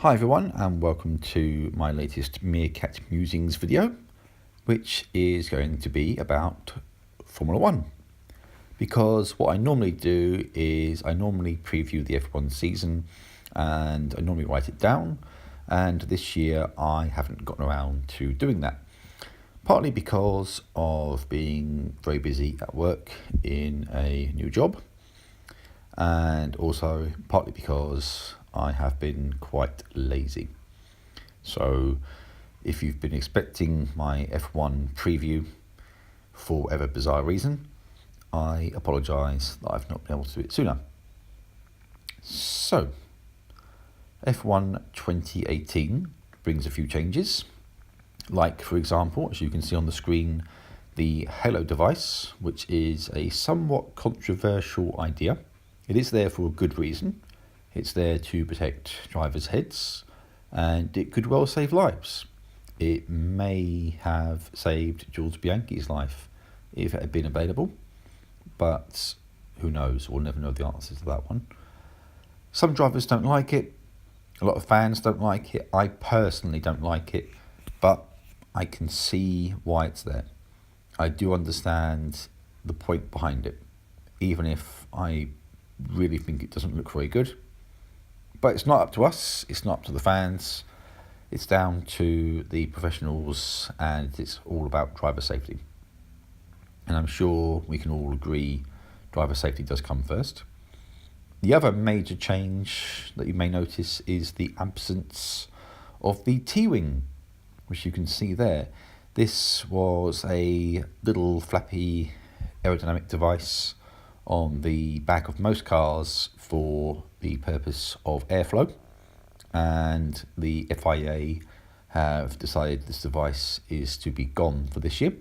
Hi everyone, and welcome to my latest Meerkat Musings video, which is going to be about Formula 1. Because what I normally do is I normally preview the F1 season and I normally write it down, and this year I haven't gotten around to doing that. Partly because of being very busy at work in a new job, and also partly because I have been quite lazy. So if you've been expecting my F1 preview for whatever bizarre reason, I apologise that I've not been able to do it sooner. So, F1 2018 brings a few changes, like, for example, as you can see on the screen, the Halo device, which is a somewhat controversial idea. It is there for a good reason. It's there to protect drivers' heads, and it could well save lives. It may have saved Jules Bianchi's life if it had been available, but who knows? We'll never know the answer to that one. Some drivers don't like it. A lot of fans don't like it. I personally don't like it, but I can see why it's there. I do understand the point behind it, even if I really think it doesn't look very good. But it's not up to us, it's not up to the fans, it's down to the professionals, and it's all about driver safety. And I'm sure we can all agree driver safety does come first. The other major change that you may notice is the absence of the T-wing, which you can see there. This was a little flappy aerodynamic device on the back of most cars for the purpose of airflow, and the FIA have decided this device is to be gone for this year,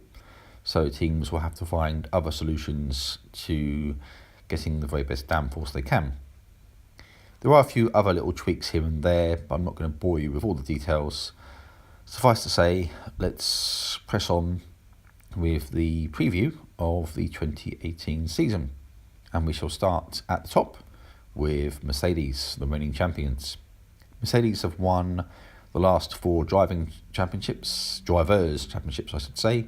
so teams will have to find other solutions to getting the very best downforce they can. There are a few other little tweaks here and there, but I'm not going to bore you with all the details. Suffice to say, let's press on with the preview of the 2018 season. And we shall start at the top with Mercedes, the reigning champions. Mercedes have won the last 4 drivers' championships, I should say,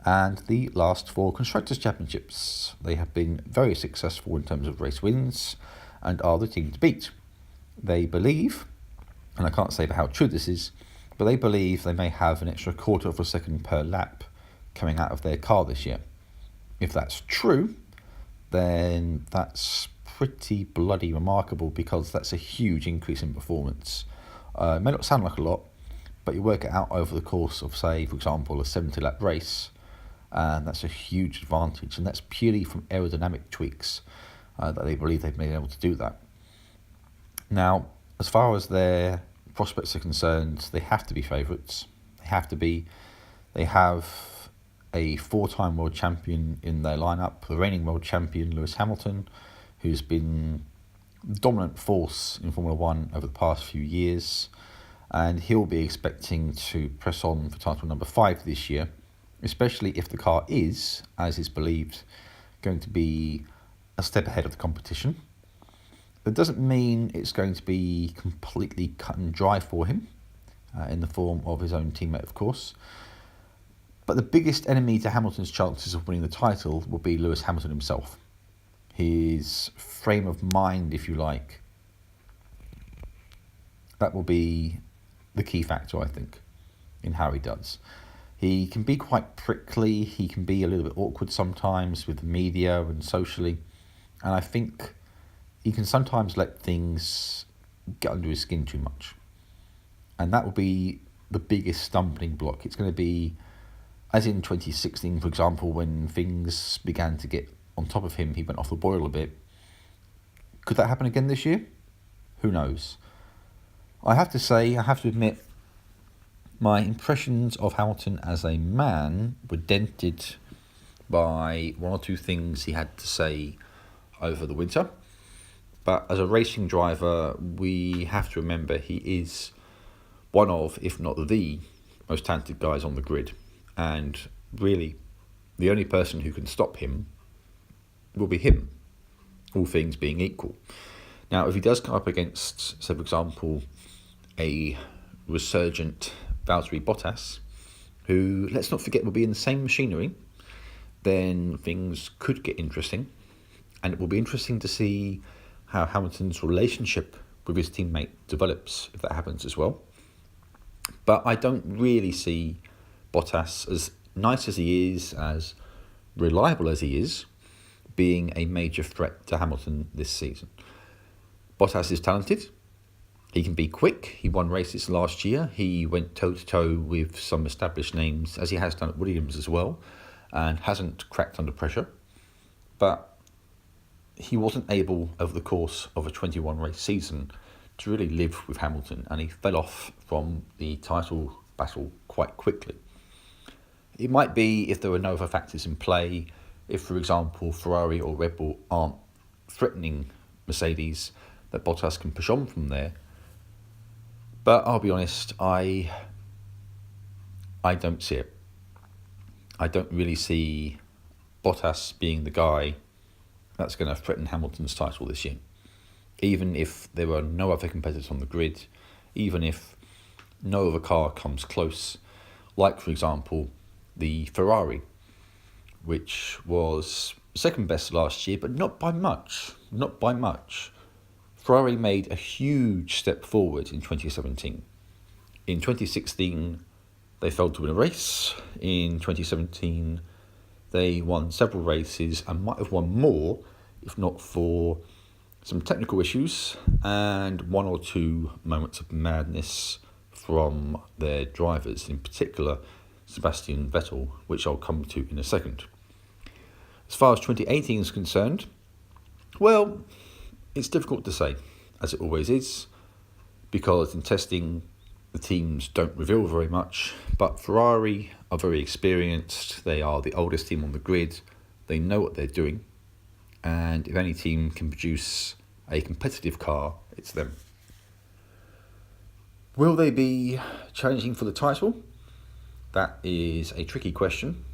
and the last 4 constructors' championships. They have been very successful in terms of race wins and are the team to beat. They believe, and I can't say for how true this is, but they believe they may have an extra quarter of a second per lap coming out of their car this year. If that's true, then that's pretty bloody remarkable, because that's a huge increase in performance. It may not sound like a lot, but you work it out over the course of, say, for example, a 70-lap race, and that's a huge advantage, and that's purely from aerodynamic tweaks that they believe they've been able to do that. Now, as far as their prospects are concerned, they have to be favourites. They have a 4-time world champion in their lineup, the reigning world champion Lewis Hamilton, who's been the dominant force in Formula 1 over the past few years, and he'll be expecting to press on for title number 5 this year, especially if the car is, as is believed, going to be a step ahead of the competition. That doesn't mean it's going to be completely cut and dry for him, in the form of his own teammate, of course. But the biggest enemy to Hamilton's chances of winning the title will be Lewis Hamilton himself. His frame of mind, if you like. That will be the key factor, I think, in how he does. He can be quite prickly, he can be a little bit awkward sometimes with the media and socially, and I think he can sometimes let things get under his skin too much. And that will be the biggest stumbling block. It's going to be, as in 2016, for example, when things began to get on top of him, he went off the boil a bit. Could that happen again this year? Who knows? I have to admit, my impressions of Hamilton as a man were dented by 1 or 2 things he had to say over the winter. But as a racing driver, we have to remember he is one of, if not the most talented guys on the grid. And really, the only person who can stop him will be him, all things being equal. Now, if he does come up against, say, for example, a resurgent Valtteri Bottas, who, let's not forget, will be in the same machinery, then things could get interesting. And it will be interesting to see how Hamilton's relationship with his teammate develops if that happens as well. But I don't really see Bottas, as nice as he is, as reliable as he is, being a major threat to Hamilton this season. Bottas is talented. He can be quick. He won races last year. He went toe-to-toe with some established names, as he has done at Williams as well, and hasn't cracked under pressure. But he wasn't able, over the course of a 21-race season, to really live with Hamilton, and he fell off from the title battle quite quickly. It might be if there were no other factors in play, if, for example, Ferrari or Red Bull aren't threatening Mercedes, that Bottas can push on from there. But I'll be honest, I don't see it. I don't really see Bottas being the guy that's going to threaten Hamilton's title this year. Even if there are no other competitors on the grid, even if no other car comes close, like, for example, the Ferrari, which was second best last year, but not by much. Not by much. Ferrari made a huge step forward in 2017. In 2016, they failed to win a race. In 2017, they won several races and might have won more if not for some technical issues and one or two moments of madness from their drivers, in particular Sebastian Vettel, which I'll come to in a second. As far as 2018 is concerned, well, it's difficult to say, as it always is, because in testing the teams don't reveal very much, but Ferrari are very experienced. They are the oldest team on the grid. They know what they're doing, and if any team can produce a competitive car, it's them. Will they be challenging for the title? That is a tricky question.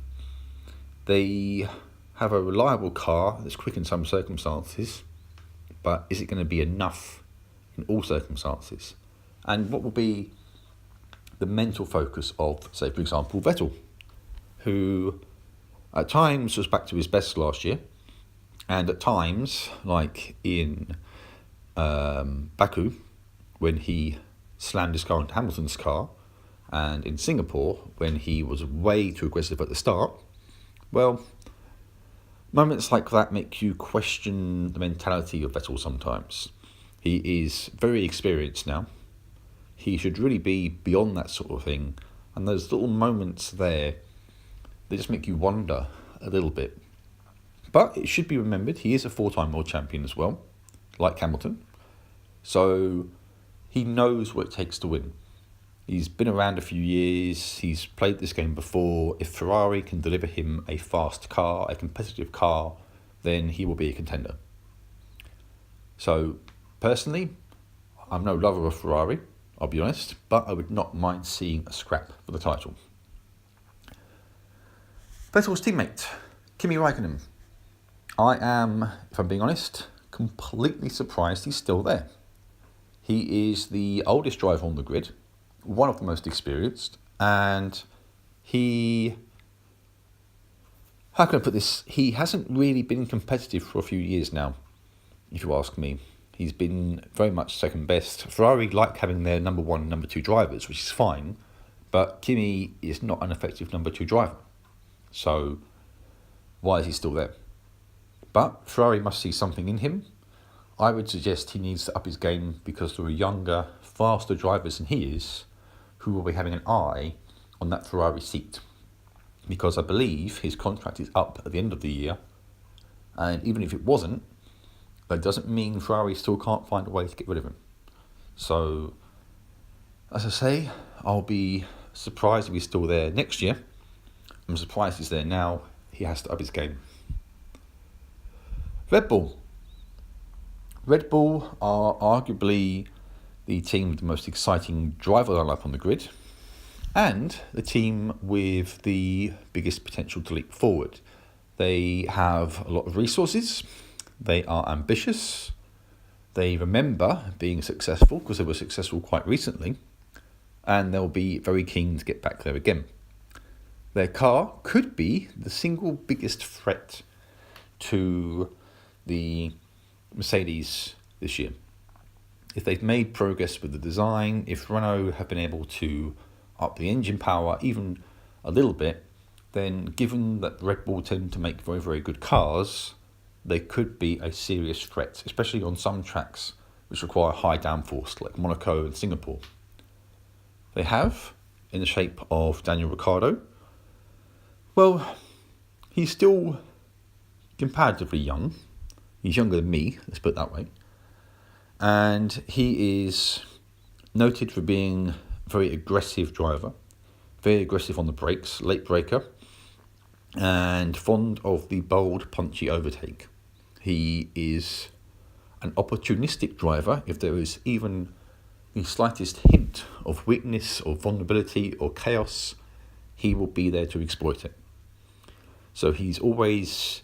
They have a reliable car that's quick in some circumstances, but is it going to be enough in all circumstances? And what will be the mental focus of, say, for example, Vettel, who at times was back to his best last year, and at times, like in Baku, when he slammed his car into Hamilton's car, and in Singapore, when he was way too aggressive at the start, well, moments like that make you question the mentality of Vettel sometimes. He is very experienced now. He should really be beyond that sort of thing. And those little moments there, they just make you wonder a little bit. But it should be remembered, he is a four-time world champion as well, like Hamilton. So he knows what it takes to win. He's been around a few years, he's played this game before. If Ferrari can deliver him a fast car, a competitive car, then he will be a contender. So, personally, I'm no lover of Ferrari, I'll be honest, but I would not mind seeing a scrap for the title. Vettel's teammate, Kimi Räikkönen. I am, if I'm being honest, completely surprised he's still there. He is the oldest driver on the grid, one of the most experienced, and he, how can I put this, he hasn't really been competitive for a few years now, if you ask me. He's been very much second best. Ferrari like having their number one and number two drivers, which is fine, but Kimi is not an effective number two driver. So why is he still there? But Ferrari must see something in him. I would suggest he needs to up his game because there are younger, faster drivers than he is who will be having an eye on that Ferrari seat. Because I believe his contract is up at the end of the year. And even if it wasn't, that doesn't mean Ferrari still can't find a way to get rid of him. So, as I say, I'll be surprised if he's still there next year. I'm surprised he's there now. He has to up his game. Red Bull. Red Bull are arguably the team with the most exciting driver lineup on the grid, and the team with the biggest potential to leap forward. They have a lot of resources. They are ambitious. They remember being successful because they were successful quite recently, and they'll be very keen to get back there again. Their car could be the single biggest threat to the Mercedes this year. If they've made progress with the design, if Renault have been able to up the engine power even a little bit, then given that Red Bull tend to make very, very good cars, they could be a serious threat, especially on some tracks which require high downforce, like Monaco and Singapore. They have, in the shape of Daniel Ricciardo. Well, he's still comparatively young. He's younger than me, let's put it that way. And he is noted for being a very aggressive driver, very aggressive on the brakes, late braker, and fond of the bold, punchy overtake. He is an opportunistic driver. If there is even the slightest hint of weakness or vulnerability or chaos, he will be there to exploit it. So he's always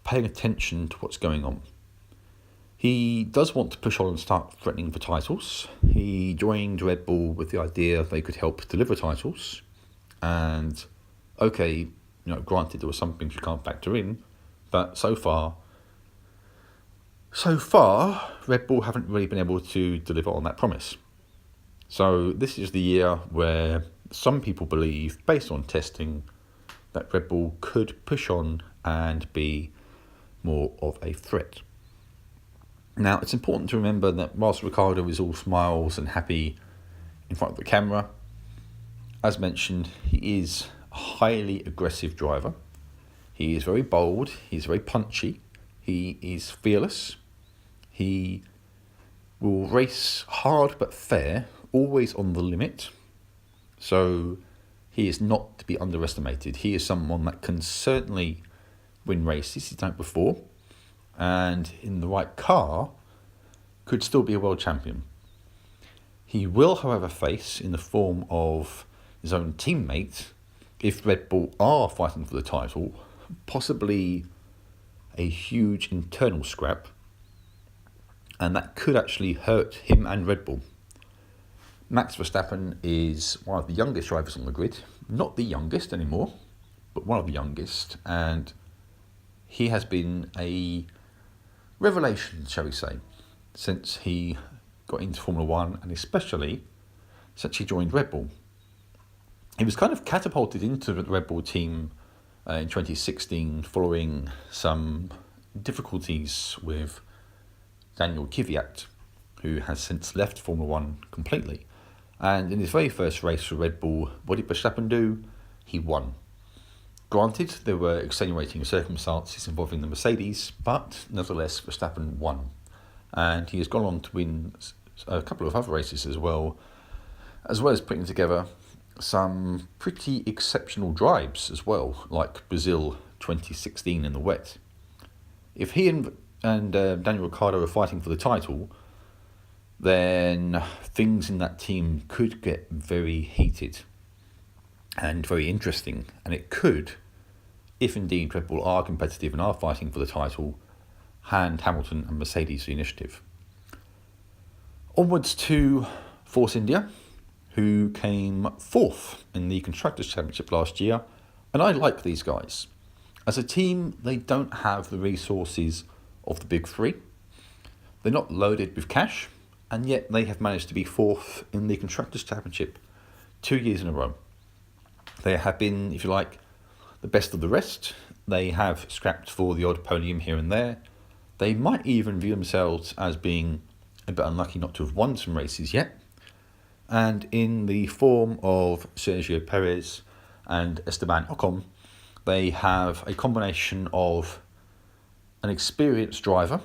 paying attention to what's going on. He does want to push on and start threatening for titles. He joined Red Bull with the idea they could help deliver titles. And okay, granted there were some things you can't factor in, but so far, Red Bull haven't really been able to deliver on that promise. So this is the year where some people believe, based on testing, that Red Bull could push on and be more of a threat. Now, it's important to remember that whilst Ricciardo is all smiles and happy in front of the camera, as mentioned, he is a highly aggressive driver. He is very bold, he's very punchy, he is fearless, he will race hard but fair, always on the limit. So he is not to be underestimated. He is someone that can certainly win races. He's done it before. And in the right car, could still be a world champion. He will, however, face, in the form of his own teammate, if Red Bull are fighting for the title, possibly a huge internal scrap. And that could actually hurt him and Red Bull. Max Verstappen is one of the youngest drivers on the grid. Not the youngest anymore, but one of the youngest. And he has been a revelation, shall we say, since he got into Formula One, and especially since he joined Red Bull. He was kind of catapulted into the Red Bull team in 2016 following some difficulties with Daniel Kvyat, who has since left Formula One completely. And in his very first race for Red Bull, what did Verstappen do? He won. Granted, there were extenuating circumstances involving the Mercedes, but nevertheless, Verstappen won. And he has gone on to win a couple of other races as well as putting together some pretty exceptional drives as well, like Brazil 2016 in the wet. If he and Daniel Ricciardo are fighting for the title, then things in that team could get very heated and very interesting. And it could, if indeed Red Bull are competitive and are fighting for the title, hand Hamilton and Mercedes the initiative. Onwards to Force India, who came fourth in the Constructors' Championship last year. And I like these guys. As a team, they don't have the resources of the big three. They're not loaded with cash, and yet they have managed to be fourth in the Constructors' Championship 2 years in a row. They have been, if you like, the best of the rest. They have scrapped for the odd podium here and there. They might even view themselves as being a bit unlucky not to have won some races yet. And in the form of Sergio Perez and Esteban Ocon, they have a combination of an experienced driver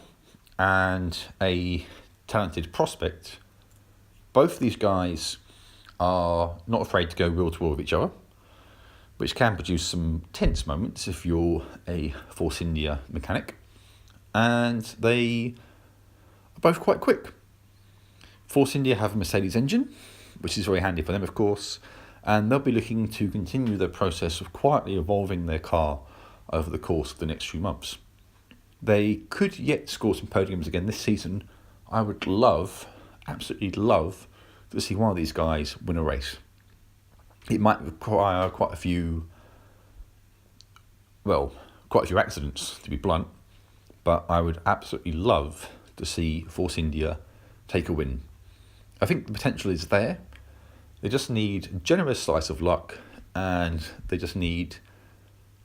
and a talented prospect. Both these guys are not afraid to go wheel to wheel with each other, which can produce some tense moments if you're a Force India mechanic. And they are both quite quick. Force India have a Mercedes engine, which is very handy for them, of course, and they'll be looking to continue the process of quietly evolving their car over the course of the next few months. They could yet score some podiums again this season. I would absolutely love, to see one of these guys win a race. It might require quite a few accidents, to be blunt, but I would absolutely love to see Force India take a win. I think the potential is there. They just need a generous slice of luck, and they just need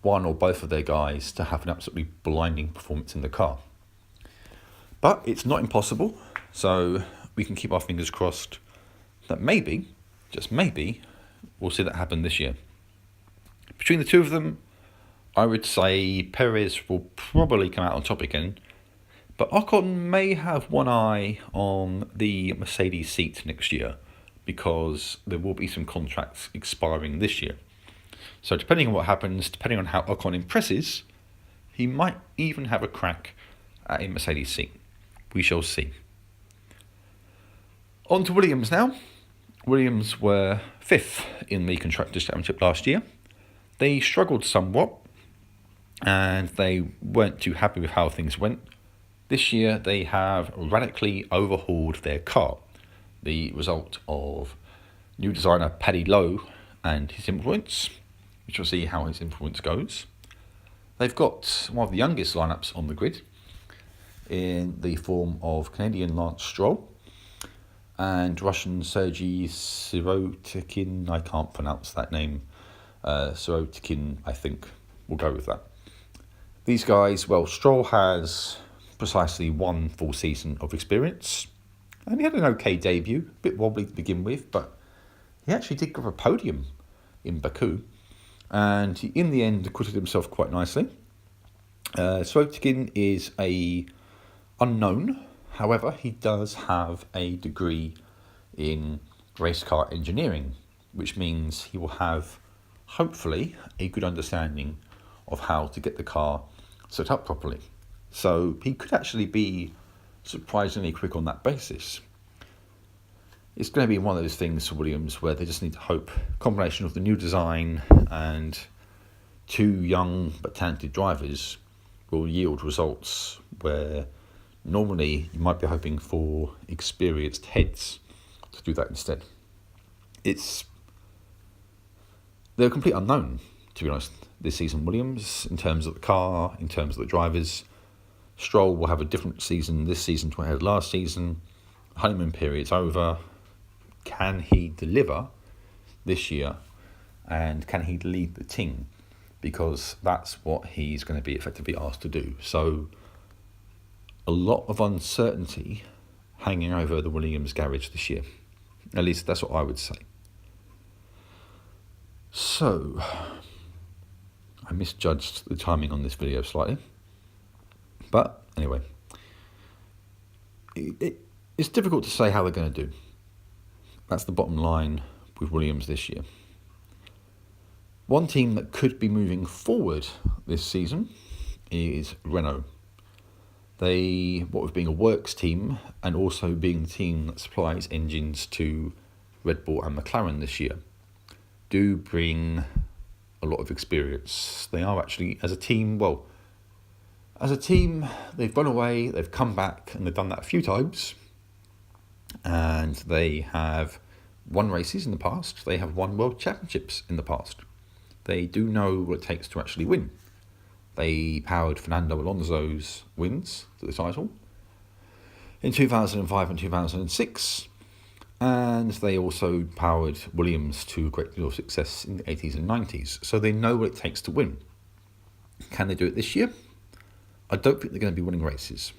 one or both of their guys to have an absolutely blinding performance in the car. But it's not impossible, so we can keep our fingers crossed that maybe, just maybe, we'll see that happen this year. Between the two of them, I would say Perez will probably come out on top again, but Ocon may have one eye on the Mercedes seat next year, because there will be some contracts expiring this year. So depending on what happens, depending on how Ocon impresses, he might even have a crack at a Mercedes seat. We shall see. On to Williams now. Williams were 5th in the Constructors' Championship last year. They struggled somewhat, and they weren't too happy with how things went. This year they have radically overhauled their car, the result of new designer Paddy Lowe and his influence, which we'll see how his influence goes. They've got one of the youngest lineups on the grid in the form of Canadian Lance Stroll and Russian Sergei Sirotkin. I can't pronounce that name. Sirotkin, I think. We'll go with that. These guys, Stroll has precisely one full season of experience, and he had an okay debut, a bit wobbly to begin with, but he actually did grab a podium in Baku, and he, in the end, acquitted himself quite nicely. Sirotkin is a unknown, however, he does have a degree in race car engineering, which means he will have, hopefully, a good understanding of how to get the car set up properly. So he could actually be surprisingly quick on that basis. It's going to be one of those things for Williams where they just need to hope a combination of the new design and two young but talented drivers will yield results where normally you might be hoping for experienced heads to do that instead. They're a complete unknown, to be honest, this season, Williams, in terms of the car, in terms of the drivers. Stroll will have a different season this season to what he had last season. Honeymoon period's over. Can he deliver this year? And can he lead the team? Because that's what he's going to be effectively asked to do. So a lot of uncertainty hanging over the Williams garage this year. At least that's what I would say. So I misjudged the timing on this video slightly. But anyway, it's difficult to say how they're going to do. That's the bottom line with Williams this year. One team that could be moving forward this season is Renault. They, what with being a works team and also being the team that supplies engines to Red Bull and McLaren this year, do bring a lot of experience. They are actually, as a team, they've gone away, they've come back, and they've done that a few times. And they have won races in the past. They have won world championships in the past. They do know what it takes to actually win. They powered Fernando Alonso's wins to the title in 2005 and 2006. And they also powered Williams to a great deal of success in the 80s and 90s. So they know what it takes to win. Can they do it this year? I don't think they're going to be winning races.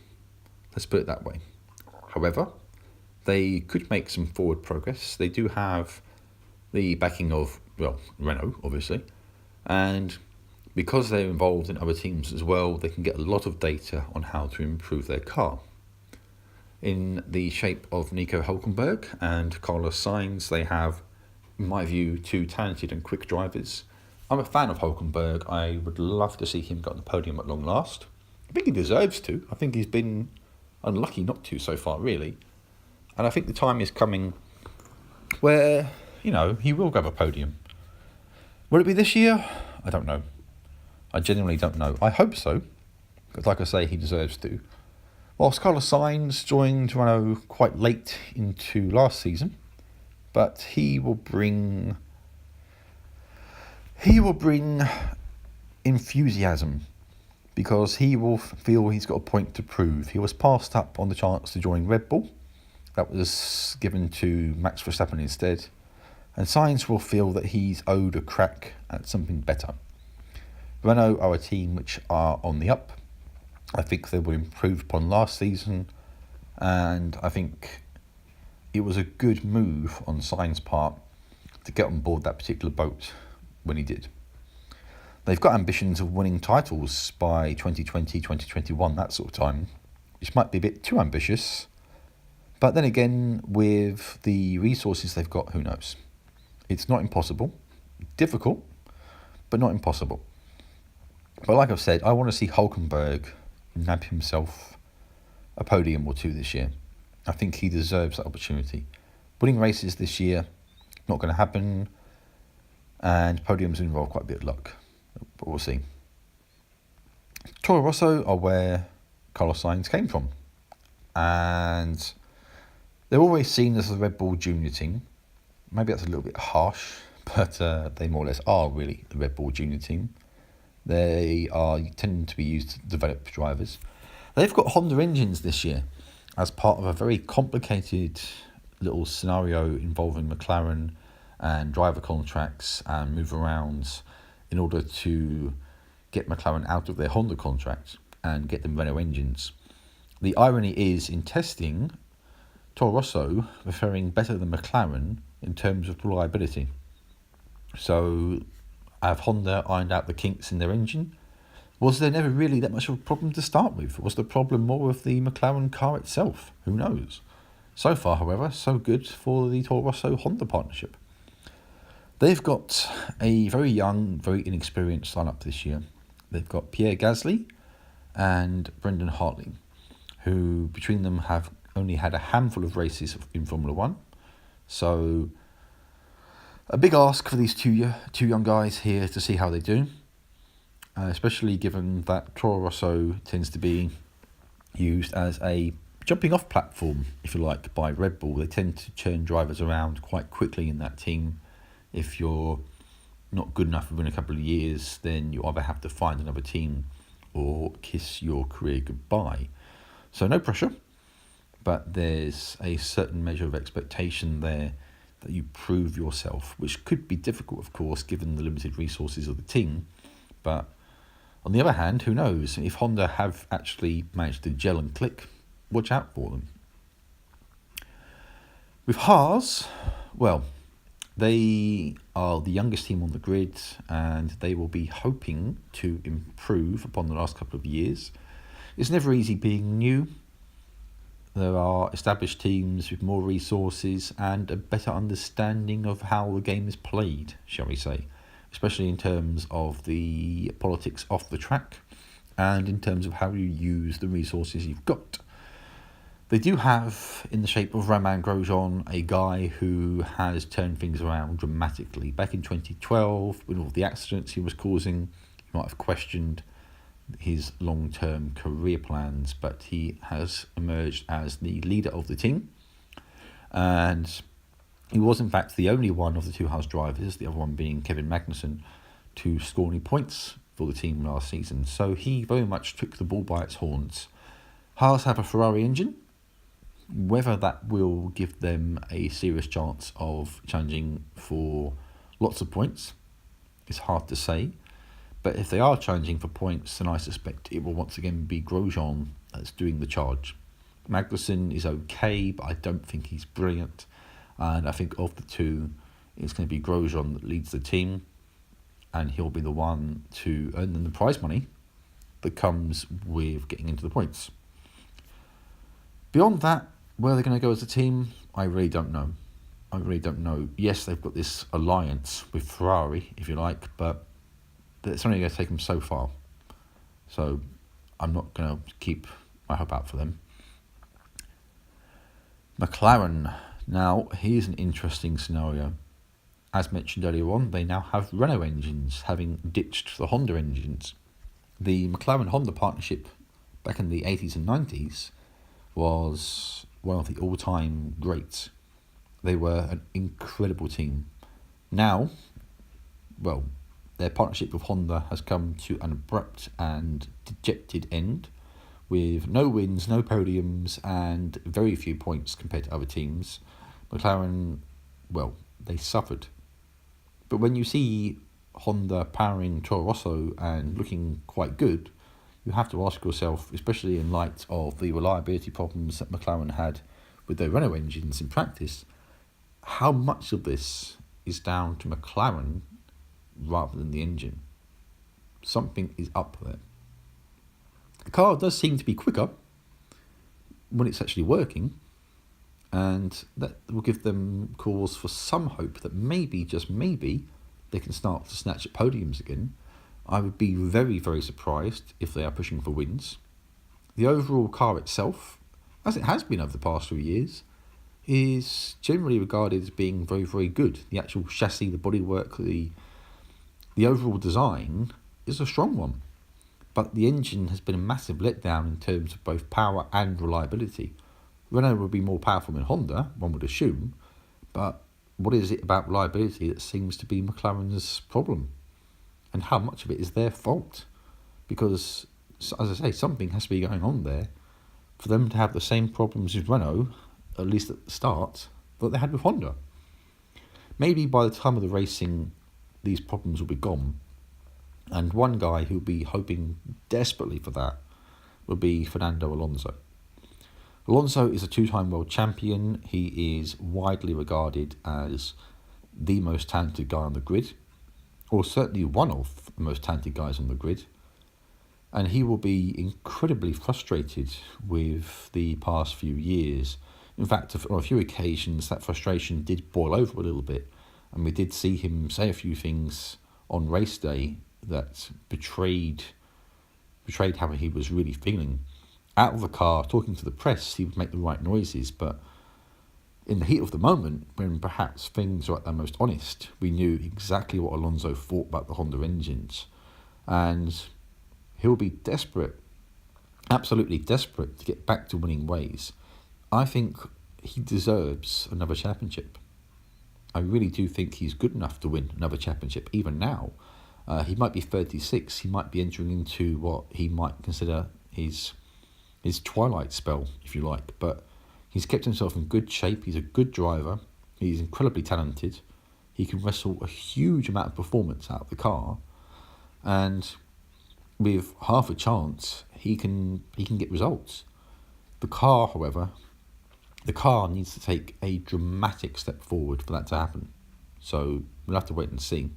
Let's put it that way. However, they could make some forward progress. They do have the backing of, Renault, obviously. And because they're involved in other teams as well, they can get a lot of data on how to improve their car. In the shape of Nico Hülkenberg and Carlos Sainz, they have, in my view, two talented and quick drivers. I'm a fan of Hülkenberg. I would love to see him get on the podium at long last. I think he deserves to. I think he's been unlucky not to so far, really. And I think the time is coming where, he will grab a podium. Will it be this year? I don't know. I genuinely don't know. I hope so, because like I say, he deserves to. Whilst Carlos Sainz joined Renault quite late into last season, but he will bring enthusiasm because he will feel he's got a point to prove. He was passed up on the chance to join Red Bull. That was given to Max Verstappen instead. And Sainz will feel that he's owed a crack at something better. Renault are a team which are on the up. I think they will improve upon last season. And I think it was a good move on Sainz's part to get on board that particular boat when he did. They've got ambitions of winning titles by 2020, 2021, that sort of time, which might be a bit too ambitious. But then again, with the resources they've got, who knows? It's not impossible. Difficult, but not impossible. But like I've said, I want to see Hulkenberg nab himself a podium or two this year. I think he deserves that opportunity. Winning races this year, not going to happen. And podiums involve quite a bit of luck. But we'll see. Toro Rosso are where Carlos Sainz came from. And they're always seen as the Red Bull junior team. Maybe that's a little bit harsh, but they more or less are really the Red Bull junior team. They are tending to be used to develop drivers. They've got Honda engines this year as part of a very complicated little scenario involving McLaren and driver contracts and move arounds in order to get McLaren out of their Honda contract and get them Renault engines. The irony is, in testing, Toro Rosso were faring better than McLaren in terms of reliability. So, have Honda ironed out the kinks in their engine? Was there never really that much of a problem to start with? Was the problem more with the McLaren car itself? Who knows? So far, however, so good for the Toro Rosso-Honda partnership. They've got a very young, very inexperienced lineup this year. They've got Pierre Gasly and Brendan Hartley, who between them have only had a handful of races in Formula One. So a big ask for these two young guys here to see how they do, especially given that Toro Rosso tends to be used as a jumping off platform, if you like, by Red Bull. They tend to churn drivers around quite quickly in that team. If you're not good enough within a couple of years, then you either have to find another team or kiss your career goodbye. So no pressure, but there's a certain measure of expectation there that you prove yourself, which could be difficult, of course, given the limited resources of the team. But on the other hand, who knows? If Honda have actually managed to gel and click, watch out for them. With Haas, well, they are the youngest team on the grid, and they will be hoping to improve upon the last couple of years. It's never easy being new. There are established teams with more resources and a better understanding of how the game is played, shall we say, especially in terms of the politics off the track and in terms of how you use the resources you've got. They do have, in the shape of Romain Grosjean, a guy who has turned things around dramatically. Back in 2012, with all the accidents he was causing, you might have questioned his long-term career plans, but he has emerged as the leader of the team, and he was in fact the only one of the two Haas drivers, the other one being Kevin Magnussen, to score any points for the team last season. So he very much took the bull by its horns. Haas have a Ferrari engine. Whether that will give them a serious chance of challenging for lots of points is hard to say. But if they are challenging for points, then I suspect it will once again be Grosjean that's doing the charge. Magnussen is okay, but I don't think he's brilliant. And I think of the two, it's going to be Grosjean that leads the team. And he'll be the one to earn them the prize money that comes with getting into the points. Beyond that, where they're going to go as a team, I really don't know. Yes, they've got this alliance with Ferrari, if you like, but it's only going to take them so far. So I'm not going to keep my hope out for them. McLaren. Now, here's an interesting scenario. As mentioned earlier on, they now have Renault engines, having ditched the Honda engines. The McLaren-Honda partnership back in the 80s and 90s was one of the all-time greats. They were an incredible team. Now, well, their partnership with Honda has come to an abrupt and dejected end, with no wins, no podiums, and very few points compared to other teams. McLaren, well, they suffered. But when you see Honda powering Toro Rosso and looking quite good, you have to ask yourself, especially in light of the reliability problems that McLaren had with their Renault engines in practice, how much of this is down to McLaren rather than the engine? Something is up there. The car does seem to be quicker when it's actually working, and that will give them cause for some hope that maybe, just maybe, they can start to snatch at podiums again. I would be very, very surprised if they are pushing for wins. The overall car itself, as it has been over the past few years, is generally regarded as being very, very good. The actual chassis, the bodywork, the overall design is a strong one. But the engine has been a massive letdown in terms of both power and reliability. Renault would be more powerful than Honda, one would assume, but what is it about reliability that seems to be McLaren's problem? And how much of it is their fault? Because, as I say, something has to be going on there for them to have the same problems with Renault, at least at the start, that they had with Honda. Maybe by the time of the racing, these problems will be gone. And one guy who'll be hoping desperately for that will be Fernando Alonso. Alonso is a two-time world champion. He is widely regarded as the most talented guy on the grid, or certainly one of the most talented guys on the grid. And he will be incredibly frustrated with the past few years. In fact, on a few occasions, that frustration did boil over a little bit, and we did see him say a few things on race day that betrayed how he was really feeling. Out of the car, talking to the press, he would make the right noises, but in the heat of the moment, when perhaps things were at their most honest, we knew exactly what Alonso thought about the Honda engines. And he'll be desperate, absolutely desperate, to get back to winning ways. I think he deserves another championship. I really do think he's good enough to win another championship, even now. He might be 36, he might be entering into what he might consider his twilight spell, if you like, but he's kept himself in good shape. He's a good driver. He's incredibly talented. He can wrestle a huge amount of performance out of the car, and with half a chance, he can get results. The car, however, needs to take a dramatic step forward for that to happen. So we'll have to wait and see.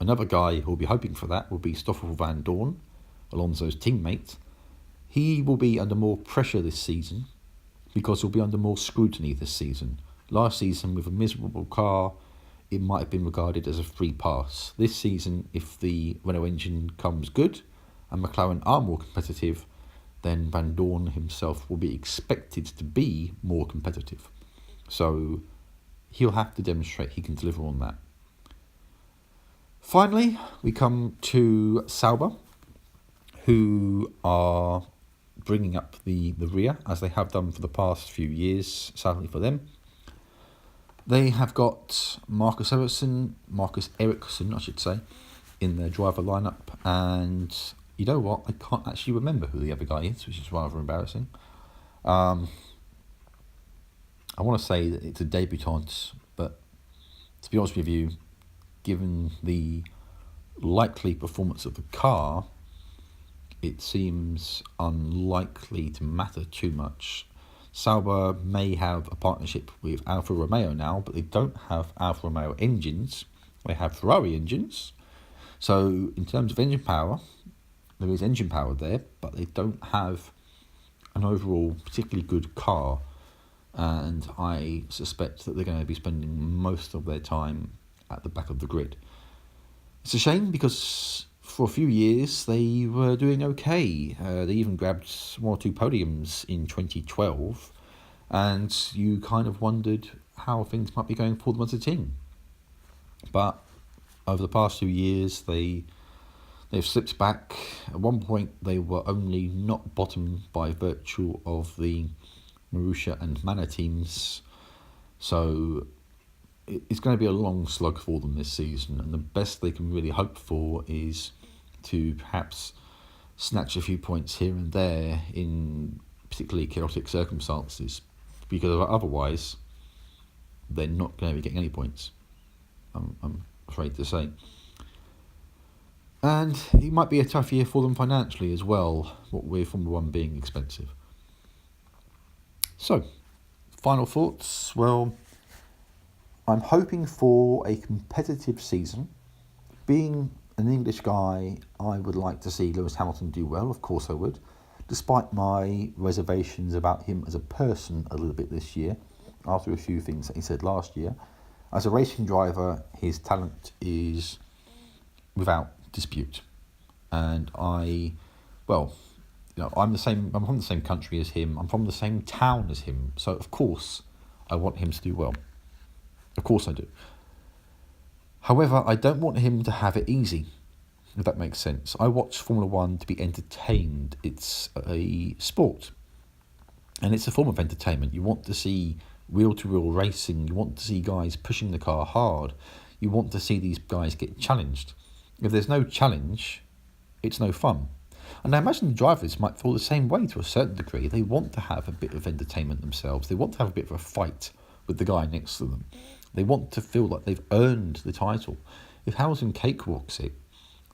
Another guy who will be hoping for that will be Stoffel van Dorn, Alonso's teammate. He will be under more pressure this season because he'll be under more scrutiny this season. Last season, with a miserable car, it might have been regarded as a free pass. This season, if the Renault engine comes good and McLaren are more competitive, then Van Dorn himself will be expected to be more competitive. So he'll have to demonstrate he can deliver on that. Finally, we come to Sauber, who are bringing up the rear, as they have done for the past few years, sadly for them. They have got Marcus Ericsson, in their driver lineup, and you know what? I can't actually remember who the other guy is, which is rather embarrassing. I want to say that it's a debutant, but to be honest with you, given the likely performance of the car, it seems unlikely to matter too much. Sauber may have a partnership with Alfa Romeo now, but they don't have Alfa Romeo engines. They have Ferrari engines. So in terms of engine power, there is engine power there, but they don't have an overall particularly good car. And I suspect that they're going to be spending most of their time at the back of the grid. It's a shame because for a few years they were doing okay. They even grabbed one or two podiums in 2012, and you kind of wondered how things might be going for them as a team. But over the past 2 years, they They've slipped back. At one point, they were only not bottom by virtue of the Marussia and Mana teams. So it's going to be a long slug for them this season, and the best they can really hope for is to perhaps snatch a few points here and there in particularly chaotic circumstances, because otherwise they're not going to be getting any points, I'm afraid to say. And it might be a tough year for them financially as well, what with Formula 1 being expensive. So, final thoughts. Well, I'm hoping for a competitive season. Being an English guy, I would like to see Lewis Hamilton do well, of course I would, despite my reservations about him as a person a little bit this year, after a few things that he said last year. As a racing driver, his talent is without dispute. And I'm from the same country as him, I'm from the same town as him, so of course I want him to do well. Of course I do. However, I don't want him to have it easy, if that makes sense. I watch Formula 1 to be entertained. It's a sport, and it's a form of entertainment. You want to see wheel-to-wheel racing. You want to see guys pushing the car hard. You want to see these guys get challenged. If there's no challenge, it's no fun. And I imagine the drivers might feel the same way to a certain degree. They want to have a bit of entertainment themselves. They want to have a bit of a fight with the guy next to them. They want to feel like they've earned the title. If Hamilton cakewalks it,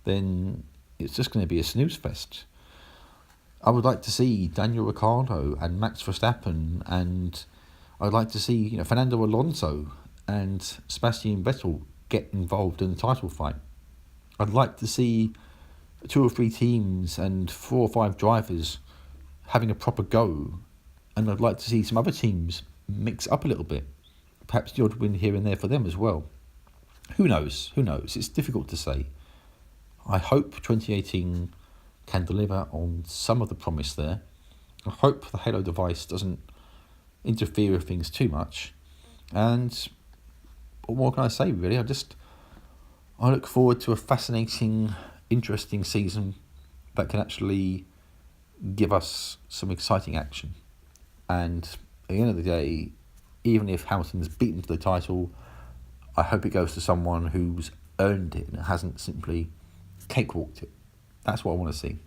then it's just going to be a snooze fest. I would like to see Daniel Ricciardo and Max Verstappen, and I'd like to see Fernando Alonso and Sebastian Vettel get involved in the title fight. I'd like to see 2 or 3 teams and 4 or 5 drivers having a proper go, and I'd like to see some other teams mix up a little bit. Perhaps the odd win here and there for them as well. Who knows? It's difficult to say. I hope 2018 can deliver on some of the promise there. I hope the Halo device doesn't interfere with things too much. And what more can I say, really? I look forward to a fascinating, interesting season that can actually give us some exciting action. And at the end of the day, even if Hamilton's beaten to the title, I hope it goes to someone who's earned it and hasn't simply cakewalked it. That's what I want to see.